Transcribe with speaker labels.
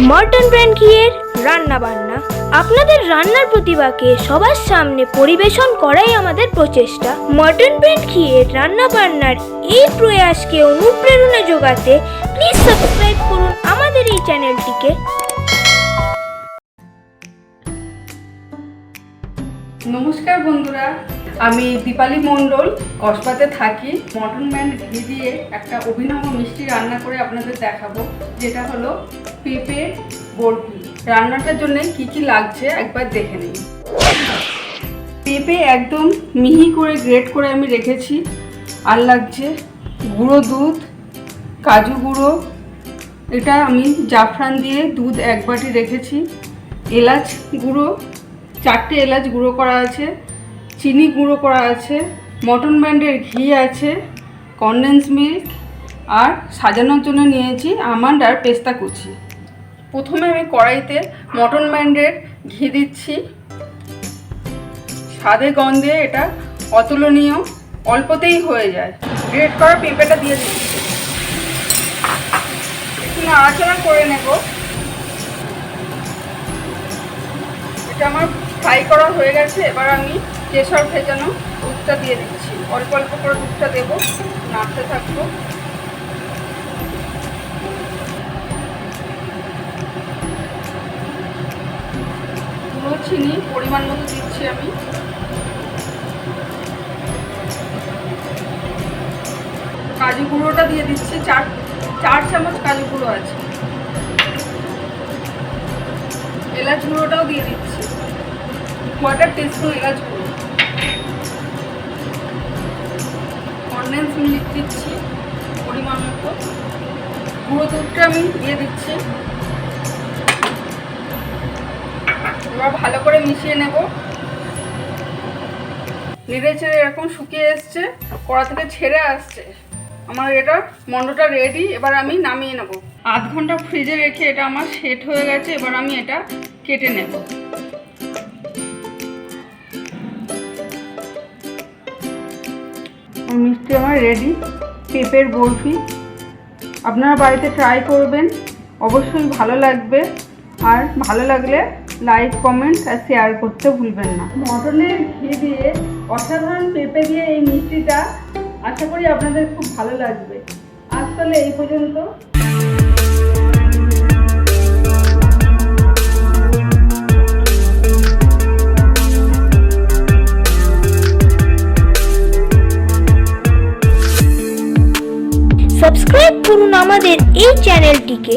Speaker 1: মর্টন brand ঘিয়ের রান্না বান্না। আপনাদের রান্নার প্রতিভাকে সবার সামনে পরিবেশন করাই আমাদের প্রচেষ্টা। মর্টন ব্র্যান্ড ঘিয়ের রান্না বান্নার এই প্রয়াসকে অনুপ্রেরণা যোগাতে প্লিজ সাবস্ক্রাইব করুন আমাদের এই চ্যানেলটিকে।
Speaker 2: নমস্কার বন্ধুরা, আমি দীপালি মণ্ডল, কসবাতে থাকি। মর্টন ব্র্যান্ড ঘি দিয়ে একটা অভিনব মিষ্টি রান্না করে আপনাদের দেখাবো, যেটা হলো পেঁপে বরফি। রান্নাটার জন্য কি কি লাগছে একবার দেখে নিন। পেঁপে একদম মিহি করে গ্রেট করে আমি রেখেছি। আর লাগছে গুঁড়ো দুধ, কাজু গুঁড়ো, এটা আমি জাফরান দিয়ে দুধ 1 বাটি রেখেছি, এলাচ গুঁড়ো 4টে এলাচ গুঁড়ো করা আছে, চিনি গুঁড়ো করা আছে, মর্টন ব্র্যান্ডের ঘি আছে, কনডেন্স মিল্ক, আর সাজানোর জন্য নিয়েছি আমন্ড আর পেস্তা কুচি। প্রথমে আমি কড়াইতে মর্টন ব্র্যান্ডের ঘি দিচ্ছি। স্বাদে গন্ধে এটা অতুলনীয়, অল্পতেই হয়ে যায়। গ্রেট করা পেঁপেটা দিয়ে দিচ্ছি, একটু নাড়াচাড়া করে নেব। এটা আমার ফ্রাই করা হয়ে গেছে। এবার আমি কেশর ভেজানো দুধটা দিয়ে দিচ্ছি। অল্প অল্প করে দুধটা দেবো, নাড়তে থাকবো। গুঁড়ো চিনি পরিমাণ মতো দিচ্ছি আমি। কাজু গুঁড়োটা দিয়ে দিচ্ছি, 4 চামচ কাজু গুঁড়ো আছে। এলাচ গুঁড়োটাও দিয়ে দিচ্ছি, 1/4 টিস্পুন এলাচ গুঁড়ো। কনডেন্স মিল্ক দিচ্ছি পরিমাণ মতো। গুঁড়ো দুধটা আমি দিয়ে দিচ্ছি। এবার ভালো করে মিশিয়ে নেব। নেড়ে চেড়ে এরকম শুকিয়ে এসছে, কড়া থেকে ছেড়ে আসছে। আমার এটা মন্ডটা রেডি। এবার আমি নামিয়ে নেব। 1/2 ঘন্টা ফ্রিজে রেখে এটা আমার সেট হয়ে গেছে। এবার আমি এটা কেটে নেব। মিষ্টি আমার রেডি, পেঁপের বরফি। আপনারা বাড়িতে ট্রাই করবেন, অবশ্যই ভালো লাগবে। আর ভালো লাগলে লাইক, কমেন্ট আর শেয়ার করতে ভুলবেন না। মটনের ঘি দিয়ে অসাধারণ পেঁপে দিয়ে এই মিষ্টিটা আশা করি আপনাদের খুব ভালো লাগবে। আজ তাহলে এই পর্যন্ত।
Speaker 1: সাবস্ক্রাইব করুন আমাদের এই চ্যানেলটিকে।